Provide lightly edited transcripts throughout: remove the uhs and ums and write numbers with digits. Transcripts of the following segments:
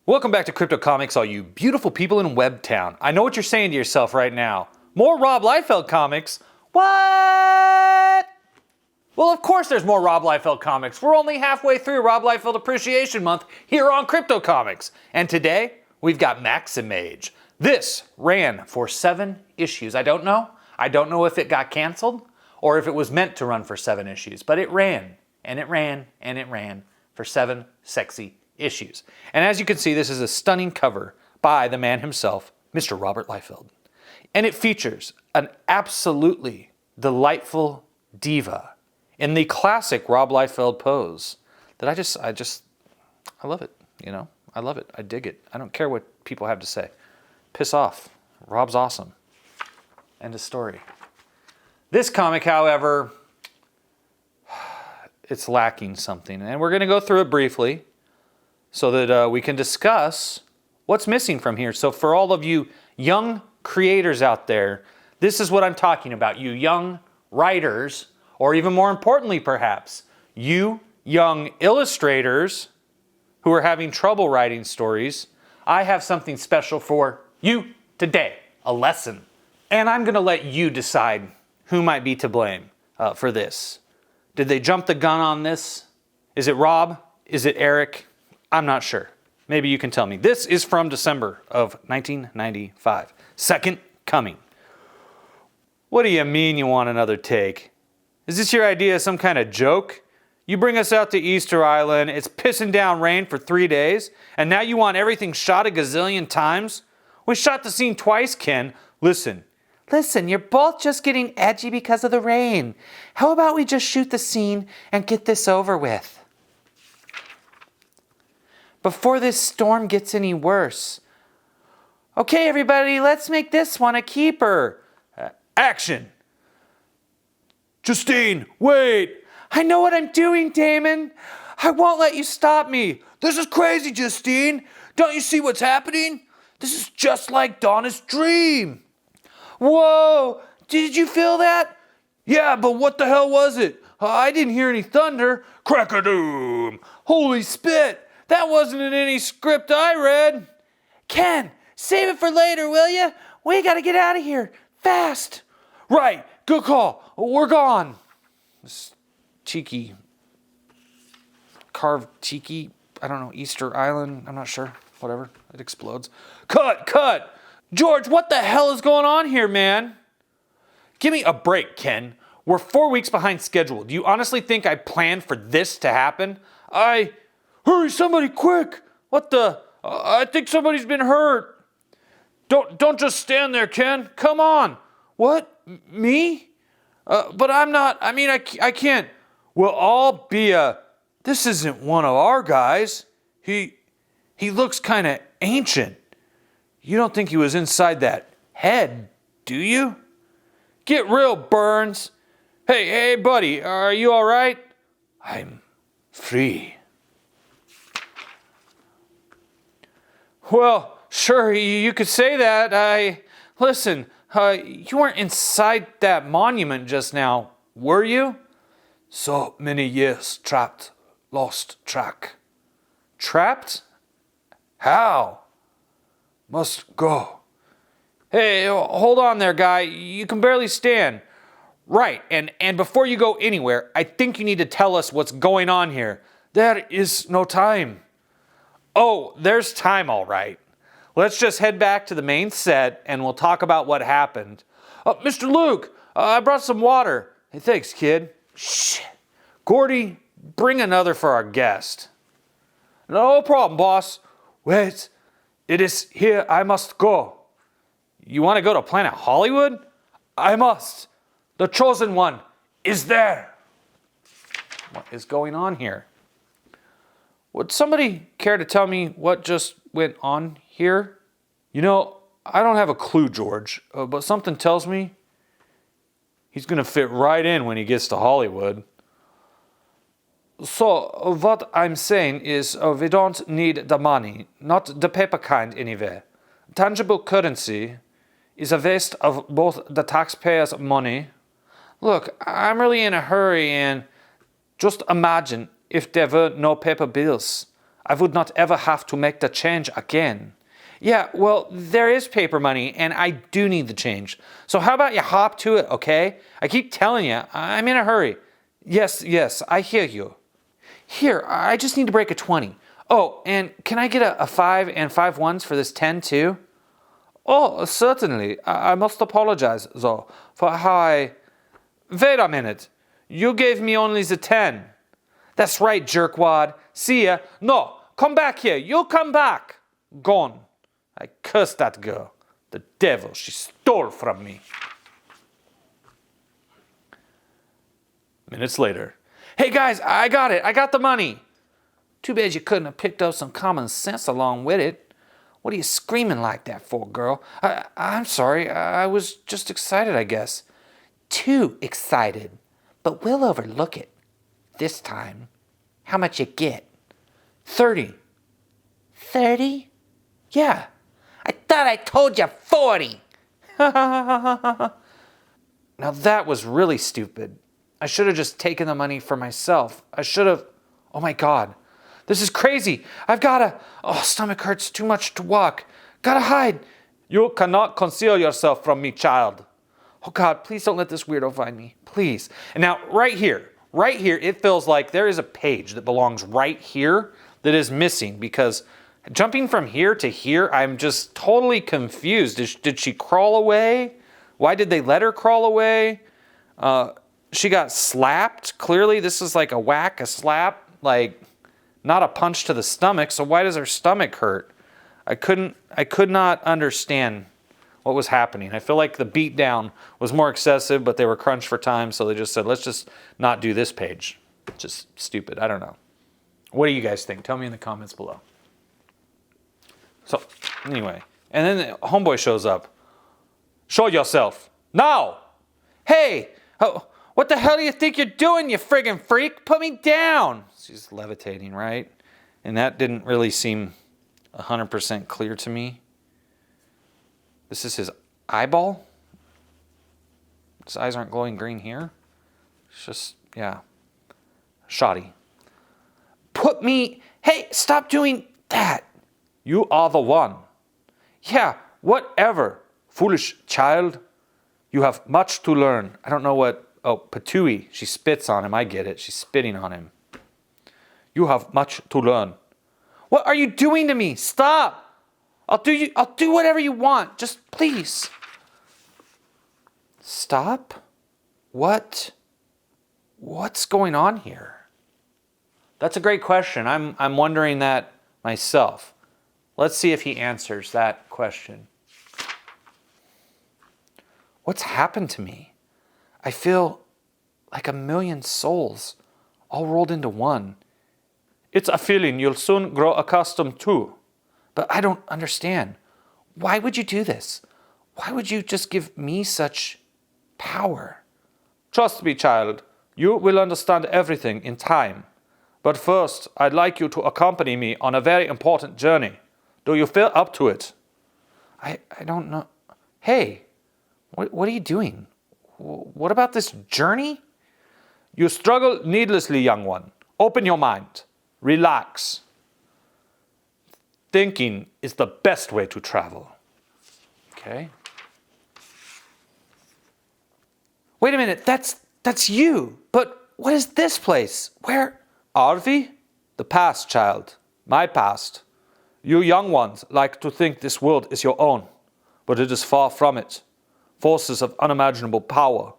Welcome back to Crypto Comics, all you beautiful people in Webtown. I know what you're saying to yourself right now. More Rob Liefeld comics? What? Well, of course there's more Rob Liefeld comics. We're only halfway through Rob Liefeld Appreciation Month here on Crypto Comics. And today, we've got MaxiMage. This ran for 7 issues. I don't know if it got canceled or if it was meant to run for 7 issues, but it ran, and it ran, and it ran for 7 sexy issues. And as you can see, this is a stunning cover by the man himself, Mr. Robert Liefeld. And it features an absolutely delightful diva in the classic Rob Liefeld pose that I love it, you know? I love it. I dig it. I don't care what people have to say. Piss off. Rob's awesome. End of story. This comic, however, it's lacking something, and we're going to go through it briefly so that we can discuss what's missing from here. So for all of you young creators out there, this is what I'm talking about. You young writers, or even more importantly perhaps, you young illustrators who are having trouble writing stories, I have something special for you today, a lesson. And I'm going to let you decide who might be to blame for this. Did they jump the gun on this? Is it Rob? Is it Eric? I'm not sure. Maybe you can tell me. This is from December of 1995. Second Coming. What do you mean you want another take? Is this your idea of some kind of joke? You bring us out to Easter Island, it's pissing down rain for 3 days, and now you want everything shot a gazillion times? We shot the scene twice, Ken. Listen, you're both just getting edgy because of the rain. How about we just shoot the scene and get this over with? Before this storm gets any worse. Okay, everybody, let's make this one a keeper. Action. Justine, wait. I know what I'm doing, Damon. I won't let you stop me. This is crazy, Justine. Don't you see what's happening? This is just like Donna's dream. Whoa, did you feel that? Yeah, but what the hell was it? I didn't hear any thunder. Crack-a-doom. Holy spit. That wasn't in any script I read. Ken, save it for later, will you? We gotta get out of here. Fast. Right, good call. We're gone. This cheeky, carved cheeky, I don't know, Easter Island, I'm not sure. Whatever, it explodes. Cut! George, what the hell is going on here, man? Give me a break, Ken. We're 4 weeks behind schedule. Do you honestly think I planned for this to happen? Hurry, somebody, quick! What the? I think somebody's been hurt. Don't just stand there, Ken. Come on. What? Me? But I'm not. I mean, I can't. We'll all be this isn't one of our guys. He looks kind of ancient. You don't think he was inside that head, do you? Get real, Burns. Hey, buddy, are you all right? I'm free. Well, sure, you could say that. Listen, you weren't inside that monument just now, were you? So many years trapped, lost track. Trapped? How? Must go. Hey, hold on there, guy. You can barely stand. Right, and before you go anywhere, I think you need to tell us what's going on here. There is no time. Oh, there's time, all right. Let's just head back to the main set and we'll talk about what happened. Mr. Luke, I brought some water. Hey, thanks, kid. Shh. Gordy, bring another for our guest. No problem, boss. Wait, it is here I must go. You want to go to Planet Hollywood? I must. The chosen one is there. What is going on here? Would somebody care to tell me what just went on here? You know, I don't have a clue, George, but something tells me he's going to fit right in when he gets to Hollywood. So, what I'm saying is we don't need the money, not the paper kind anyway. Tangible currency is a waste of both the taxpayers' money. Look, I'm really in a hurry and just imagine if there were no paper bills. I would not ever have to make the change again. Yeah, well, there is paper money, and I do need the change. So how about you hop to it, okay? I keep telling you, I'm in a hurry. Yes, I hear you. Here, I just need to break a 20. Oh, and can I get a 5 and 5 ones for this 10 too? Oh, certainly. I must apologize, though, for how I... Wait a minute. You gave me only the 10. That's right, jerkwad. See ya. No, come back here. You come back. Gone. I curse that girl. The devil, she stole from me. Minutes later. Hey guys, I got it. I got the money. Too bad you couldn't have picked up some common sense along with it. What are you screaming like that for, girl? I'm sorry. I was just excited, I guess. Too excited. But we'll overlook it. This time. How much you get? 30. 30? Yeah. I thought I told you 40. Now that was really stupid. I should have just taken the money for myself. I should have... Oh my God. This is crazy. I've gotta... Oh, stomach hurts too much to walk. Gotta hide. You cannot conceal yourself from me, child. Oh God, please don't let this weirdo find me. Please. And now, right here, it feels like there is a page that belongs right here that is missing because jumping from here to here, I'm just totally confused. Did she crawl away? Why did they let her crawl away? She got slapped. Clearly, this is like a whack, a slap, like not a punch to the stomach. So why does her stomach hurt? I could not understand what was happening. I feel like the beat down was more excessive, but they were crunched for time, so they just said, let's just not do this page. Just stupid. I don't know. What do you guys think? Tell me in the comments below. So, anyway. And then the homeboy shows up. Show yourself. Now! Hey! Oh, what the hell do you think you're doing, you friggin' freak? Put me down! She's levitating, right? And that didn't really seem 100% clear to me. This is his eyeball? His eyes aren't glowing green here. It's just, yeah. Shoddy. Put me... Hey, stop doing that. You are the one. Yeah, whatever. Foolish child. You have much to learn. I don't know what... Oh, Patooey. She spits on him. I get it. She's spitting on him. You have much to learn. What are you doing to me? Stop. I'll do whatever you want. Just please. Stop? What's going on here? That's a great question. I'm wondering that myself. Let's see if he answers that question. What's happened to me? I feel like a million souls all rolled into one. It's a feeling you'll soon grow accustomed to. But I don't understand. Why would you do this? Why would you just give me such power? Trust me, child. You will understand everything in time. But first, I'd like you to accompany me on a very important journey. Do you feel up to it? I don't know. Hey, what are you doing? What about this journey? You struggle needlessly, young one. Open your mind. Relax. Thinking is the best way to travel. Okay. Wait a minute, that's you. But what is this place? Where are we? The past, child. My past. You young ones like to think this world is your own, but it is far from it. Forces of unimaginable power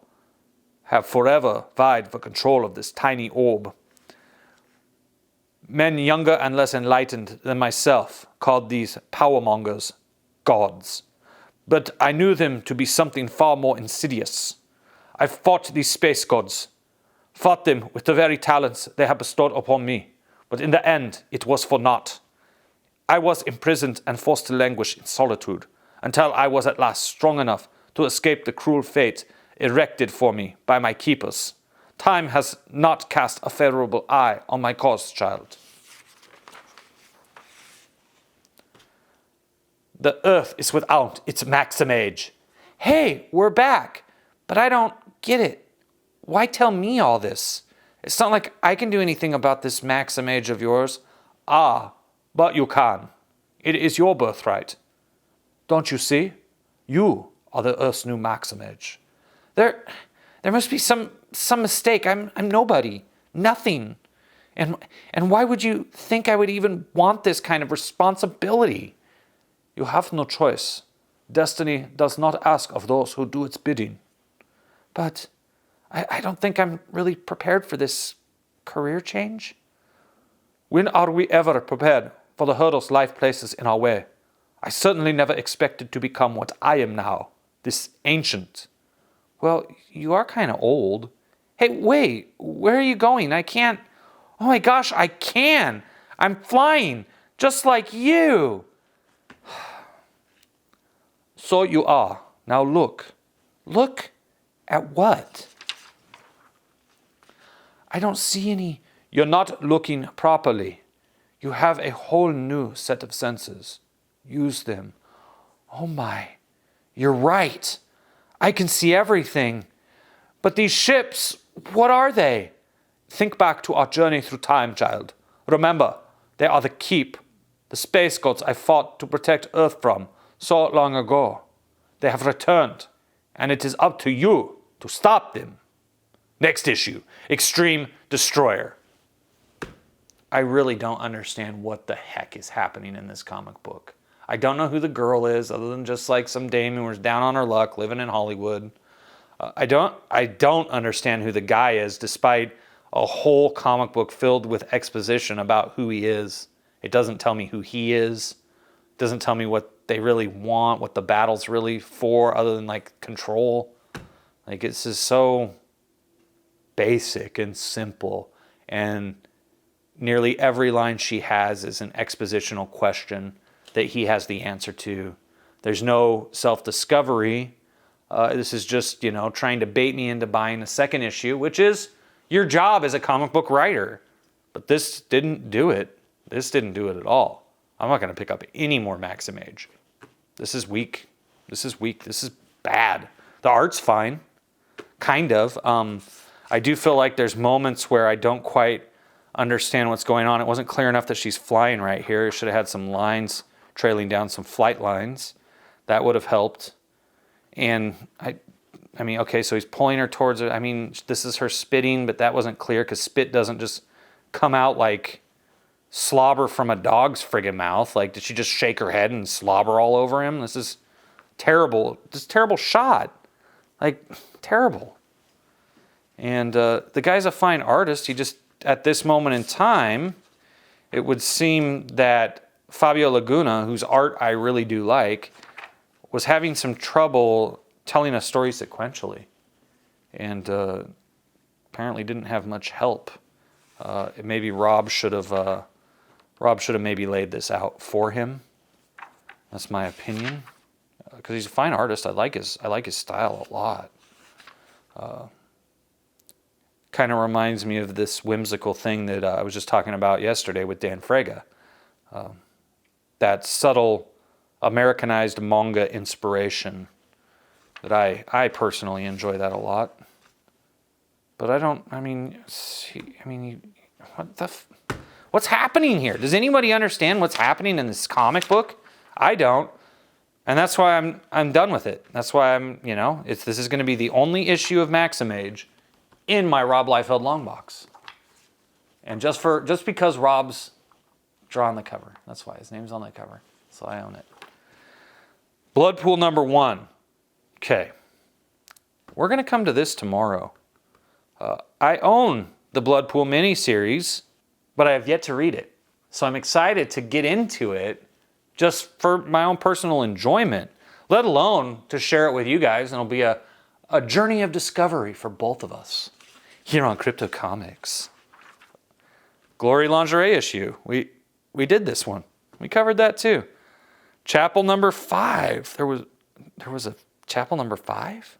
have forever vied for control of this tiny orb. Men younger and less enlightened than myself called these powermongers gods. But I knew them to be something far more insidious. I fought these space gods, fought them with the very talents they had bestowed upon me, but in the end it was for naught. I was imprisoned and forced to languish in solitude until I was at last strong enough to escape the cruel fate erected for me by my keepers. Time has not cast a favorable eye on my cause, child. The earth is without its MaxiMage. Hey, we're back. But I don't get it. Why tell me all this? It's not like I can do anything about this MaxiMage of yours. Ah, But you can. It is your birthright. Don't you see? You are the Earth's new MaxiMage. There must be some mistake. I'm nobody. Nothing. And why would you think I would even want this kind of responsibility? You have no choice. Destiny does not ask of those who do its bidding. But I don't think I'm really prepared for this career change. When are we ever prepared for the hurdles life places in our way? I certainly never expected to become what I am now, this ancient. Well, you are kind of old. Hey, wait, where are you going? I can't. Oh my gosh, I can. I'm flying, just like you. So you are. Now look. Look at what? I don't see any. You're not looking properly. You have a whole new set of senses. Use them. Oh my, you're right. I can see everything. But these ships, what are they? Think back to our journey through time, child. Remember, they are the Keep, the space gods I fought to protect Earth from so long ago. They have returned, and it is up to you to stop them. Next issue, Extreme Destroyer. I really don't understand what the heck is happening in this comic book. I don't know who the girl is, other than just like some dame who was down on her luck living in Hollywood. I don't understand who the guy is, despite a whole comic book filled with exposition about who he is. It doesn't tell me who he is. It doesn't tell me what they really want, what the battle's really for, other than like control. Like, it's just so basic and simple, and nearly every line she has is an expositional question that he has the answer to. There's no self-discovery. This is just, trying to bait me into buying a second issue, which is your job as a comic book writer. But this didn't do it. This didn't do it at all. I'm not going to pick up any more MaxiMage. This is weak. This is weak. This is bad. The art's fine. Kind of. I do feel like there's moments where I don't quite understand what's going on. It wasn't clear enough that she's flying right here. It should have had some lines trailing down, some flight lines. That would have helped. And I mean, okay, so he's pulling her towards her. I mean, this is her spitting, but that wasn't clear because spit doesn't just come out like slobber from a dog's friggin' mouth. Like, did she just shake her head and slobber all over him? This is terrible. This terrible shot. Like, terrible. And the guy's a fine artist. He just, at this moment in time, it would seem that Fabio Laguna, whose art I really do like, was having some trouble telling a story sequentially, and apparently didn't have much help. Maybe Rob should have maybe laid this out for him. That's my opinion, because he's a fine artist. I like his style a lot. Kind of reminds me of this whimsical thing that I was just talking about yesterday with Dan Frega. That subtle Americanized manga inspiration that I personally enjoy that a lot. But what's happening here? Does anybody understand what's happening in this comic book? I don't. And that's why I'm done with it. That's why this is going to be the only issue of MaxiMage in my Rob Liefeld long box. And just because Rob's drawing the cover. That's why his name's on the cover. So I own it. Bloodpool number 1. Okay. We're going to come to this tomorrow. I own the Bloodpool miniseries, but I have yet to read it. So I'm excited to get into it just for my own personal enjoyment, let alone to share it with you guys. And it'll be a journey of discovery for both of us here on Crypto Comics. Glory Lingerie issue. We did this one. We covered that too. Chapel number 5. There was a chapel number 5?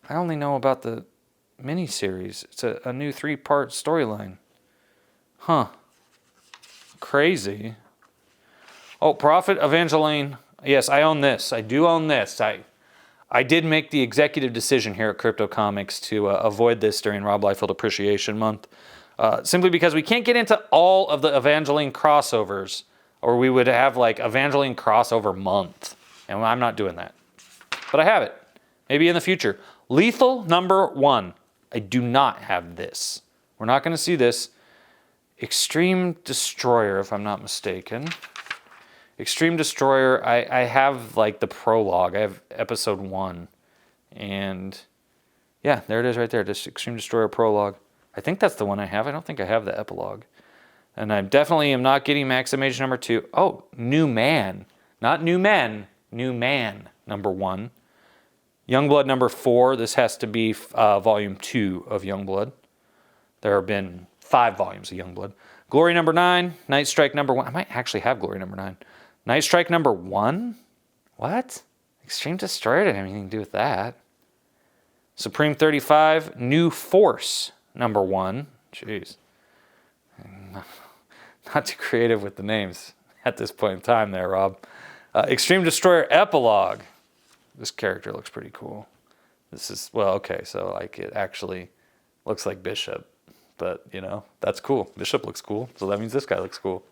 I only know about the miniseries. It's a new 3-part storyline. Huh. Crazy. Oh, Prophet Evangeline. Yes, I own this. I do own this. I did make the executive decision here at Crypto Comics to avoid this during Rob Liefeld Appreciation Month. simply because we can't get into all of the Evangeline crossovers, or we would have like Evangeline crossover month, and I'm not doing that. But I have it. Maybe in the future. Liefeld #1. I do not have this. We're not going to see this. Extreme Destroyer, if I'm not mistaken. Extreme Destroyer, I have like the prologue. I have episode 1. And yeah, there it is right there. Just Extreme Destroyer prologue. I think that's the one I have. I don't think I have the epilogue. And I definitely am not getting MaxiMage #2. Oh, New Man. Not New Men. New Man #1. Youngblood #4. This has to be volume 2 of Youngblood. There have been 5 volumes of Youngblood. Glory #9. Night Strike #1. I might actually have Glory #9. Night Strike #1? What? Extreme Destroyer didn't have anything to do with that. Supreme 35. New Force #1. Jeez. Not too creative with the names at this point in time there, Rob. Extreme Destroyer Epilogue. This character looks pretty cool. This is, well, okay, so like it actually looks like Bishop. But, you know, that's cool. Bishop looks cool, so that means this guy looks cool.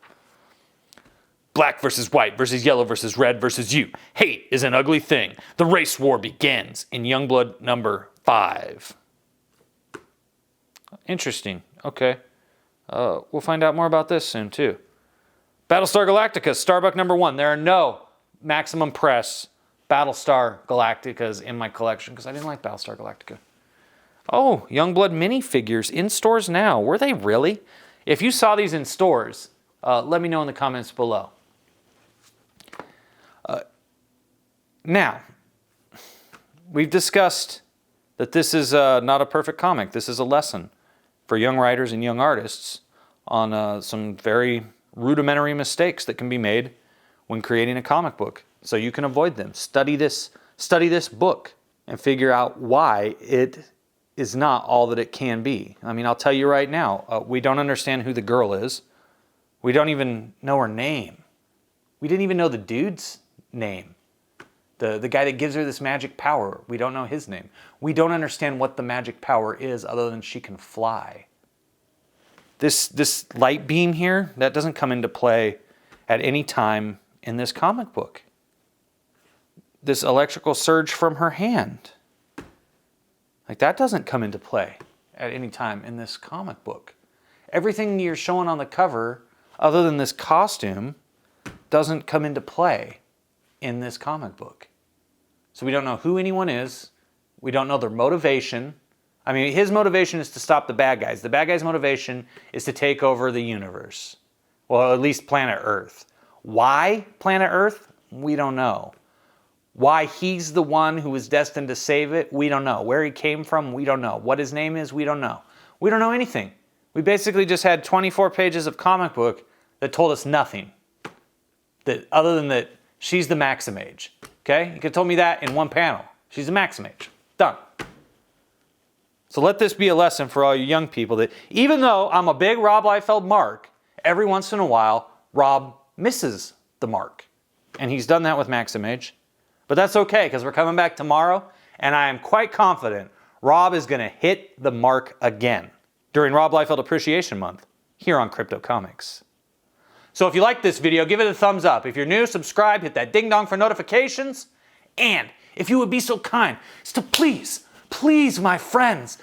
Black versus white versus yellow versus red versus you. Hate is an ugly thing. The race war begins in Youngblood #5. Interesting. Okay. We'll find out more about this soon, too. Battlestar Galactica, Starbuck #1. There are no Maximum Press Battlestar Galacticas in my collection because I didn't like Battlestar Galactica. Oh, Youngblood minifigures in stores now. Were they really? If you saw these in stores, let me know in the comments below. Now, we've discussed that this is not a perfect comic. This is a lesson for young writers and young artists on some very rudimentary mistakes that can be made when creating a comic book. So you can avoid them. Study this book and figure out why it is not all that it can be. I mean, I'll tell you right now, we don't understand who the girl is. We don't even know her name. We didn't even know the dude's name. The guy that gives her this magic power, we don't know his name. We don't understand what the magic power is other than she can fly. This light beam here, that doesn't come into play at any time in this comic book. This electrical surge from her hand, like that doesn't come into play at any time in this comic book. Everything you're showing on the cover, other than this costume, doesn't come into play in this comic book. So we don't know who anyone is. We don't know their motivation. I mean, his motivation is to stop the bad guys. The bad guy's motivation is to take over the universe. Well, at least planet Earth. Why planet Earth? We don't know. Why he's the one who was destined to save it? We don't know. Where he came from? We don't know. What his name is? We don't know. We don't know anything. We basically just had 24 pages of comic book that told us nothing. Other than that, she's the MaxiMage. Okay? You could have told me that in one panel. She's the MaxiMage. Done. So let this be a lesson for all you young people that even though I'm a big Rob Liefeld mark, every once in a while, Rob misses the mark. And he's done that with MaxiMage. But that's okay, because we're coming back tomorrow, and I am quite confident Rob is going to hit the mark again during Rob Liefeld Appreciation Month here on Crypto Comics. So if you like this video, give it a thumbs up. If you're new, subscribe, hit that ding dong for notifications. And if you would be so kind as to please, my friends,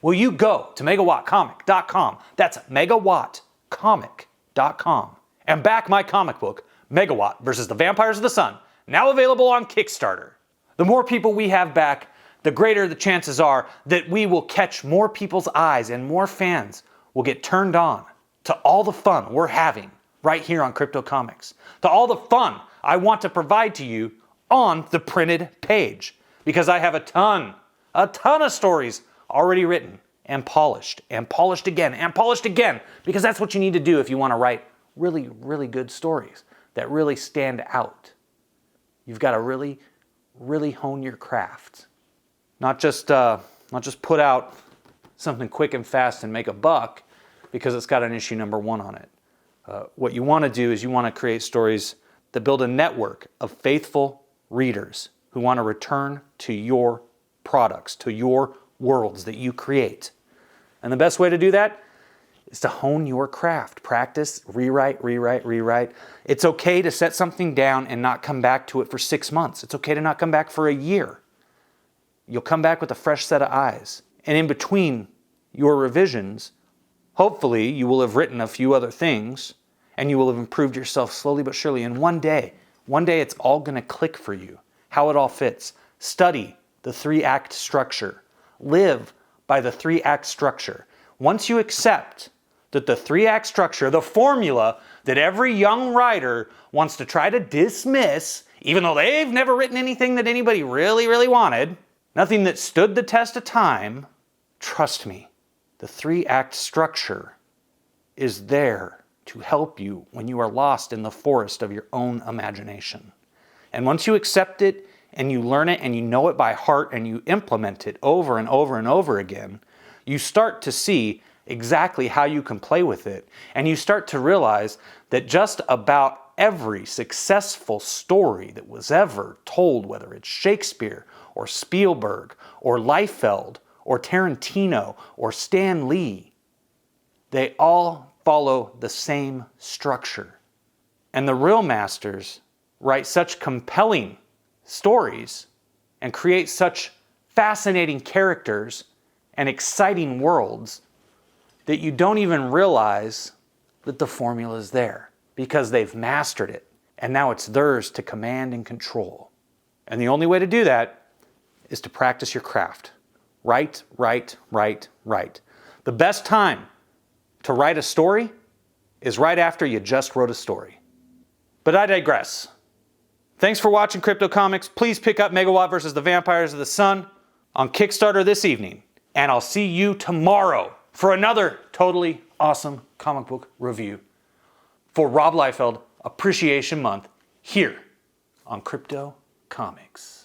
will you go to megawattcomic.com, that's megawattcomic.com, and back my comic book, Megawatt versus the Vampires of the Sun, now available on Kickstarter. The more people we have back, the greater the chances are that we will catch more people's eyes and more fans will get turned on to all the fun we're having right here on Crypto Comics, to all the fun I want to provide to you on the printed page, because I have a ton of stories already written and polished again, because that's what you need to do if you want to write really, really good stories that really stand out. You've got to really, really hone your craft. Not just put out something quick and fast and make a buck because it's got an issue #1 on it. What you want to do is you want to create stories that build a network of faithful readers who want to return to your products, to your worlds that you create. And the best way to do that is to hone your craft. Practice, rewrite, rewrite, rewrite. It's okay to set something down and not come back to it for 6 months. It's okay to not come back for a year. You'll come back with a fresh set of eyes. And in between your revisions, hopefully you will have written a few other things and you will have improved yourself slowly but surely. And one day it's all going to click for you, how it all fits. Study the 3-act structure. Live by the 3-act structure. Once you accept that the 3-act structure, the formula that every young writer wants to try to dismiss, even though they've never written anything that anybody really, really wanted, nothing that stood the test of time, trust me, the 3-act structure is there to help you when you are lost in the forest of your own imagination. And once you accept it and you learn it and you know it by heart and you implement it over and over and over again, you start to see exactly how you can play with it. And you start to realize that just about every successful story that was ever told, whether it's Shakespeare or Spielberg or Liefeld or Tarantino or Stan Lee, they all follow the same structure. And the real masters write such compelling stories and create such fascinating characters and exciting worlds that you don't even realize that the formula is there because they've mastered it and now it's theirs to command and control. And the only way to do that is to practice your craft. Write, write, write, write. The best time to write a story is right after you just wrote a story. But I digress. Thanks for watching Crypto Comics. Please pick up Megawatt vs. the Vampires of the Sun on Kickstarter this evening. And I'll see you tomorrow for another totally awesome comic book review for Rob Liefeld Appreciation Month here on Crypto Comics.